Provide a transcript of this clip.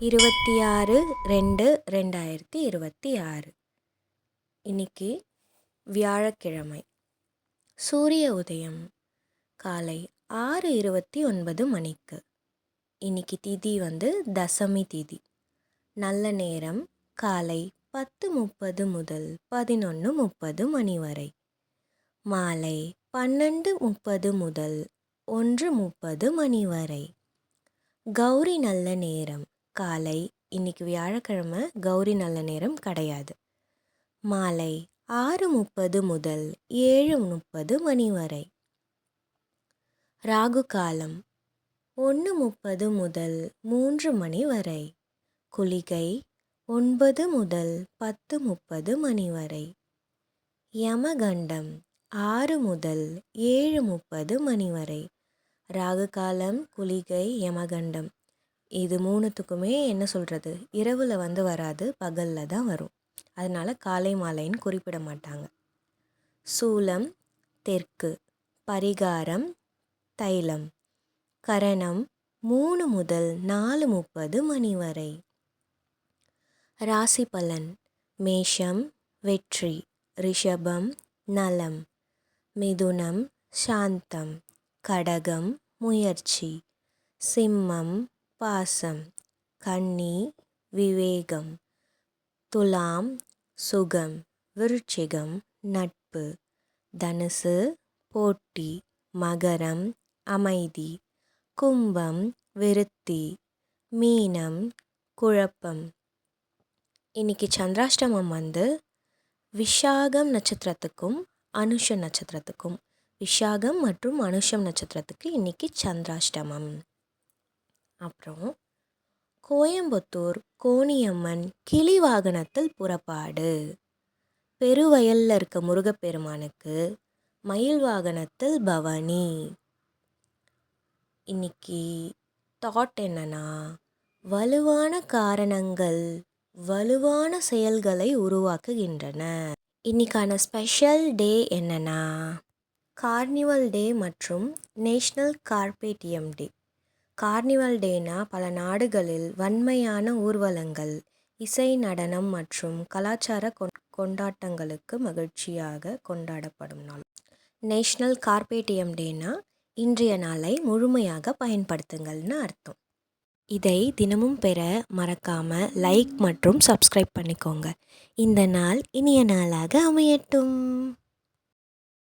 26/2/2026. இன்னைக்கு வியாழக்கிழமை. சூரிய உதயம் காலை 6:29 மணிக்கு. இன்னைக்கு திதி தசமி திதி. நல்ல நேரம் காலை 10:30 முதல் 11:30 மணி வரை. மாலை 12:30 முதல் 1:30 மணி வரை. கௌரி நல்ல நேரம் காலை, இன்னைக்கு வியாழக்கிழமை, கௌரி நல்ல நேரம் கிடையாது. மாலை 6:30 முதல் 7:30 மணி வரை. ராகு காலம் 1:30 முதல் 3 மணி வரை. குளிகை 9 முதல் 10:30 மணி வரை. யமகண்டம் 6 முதல் 7:30 மணி வரை. ராகு காலம், குளிகை, யமகண்டம் இது மூணுத்துக்குமே என்ன சொல்கிறது, இரவில் வராது, பகலில் தான் வரும். அதனால் காலை மாலைன்னு குறிப்பிட மாட்டாங்க. சூலம் தெற்கு. பரிகாரம் தைலம். கரணம் 3 முதல் 4:30 மணி வரை. ராசி பலன்: மேஷம் வெற்றி, ரிஷபம் நலம், மிதுனம் சாந்தம், கடகம் முயற்சி, சிம்மம் பாசம், கன்னி விவேகம், துலாம் சுகம், விருச்சிகம் நட்பு, தனுசு போட்டி, மகரம் அமைதி, கும்பம் விருத்தி, மீனம் குழப்பம். இன்னைக்கு சந்திராஷ்டமம் விஷாகம் நட்சத்திரத்துக்கும் அனுஷ நட்சத்திரத்துக்கும். விஷாகம் மற்றும் அனுஷம் நட்சத்திரத்துக்கு இன்னைக்கு சந்திராஷ்டமம். அப்புறம் கோயம்புத்தூர் கோணியம்மன் கிளி வாகனத்தில் புறப்பாடு. பெருவயல்ல இருக்க முருகப்பெருமானுக்கு மயில் வாகனத்தில் பவனி. இன்னைக்கு தாட் என்னன்னா, வலுவான காரணங்கள் வலுவான செயல்களை உருவாக்குகின்றன. இன்னைக்கான ஸ்பெஷல் டே என்னன்னா, கார்னிவல் டே மற்றும் நேஷ்னல் கார்பேட்டியம் டே. கார்னிவல் டேனா பல நாடுகளில் வன்மையான ஊர்வலங்கள், இசை, நடனம் மற்றும் கலாச்சார கொண்டாட்டங்களுக்கு மகிழ்ச்சியாக கொண்டாடப்படும் நாள். நேஷ்னல் கார்பேட்டியம் டேனா இன்றைய நாளை முழுமையாக பயன்படுத்துங்கள்னு அர்த்தம். இதை தினமும் பெற மறக்காமல் லைக் மற்றும் சப்ஸ்கிரைப் பண்ணிக்கோங்க. இந்த நாள் இனிய நாளாக அமையட்டும்.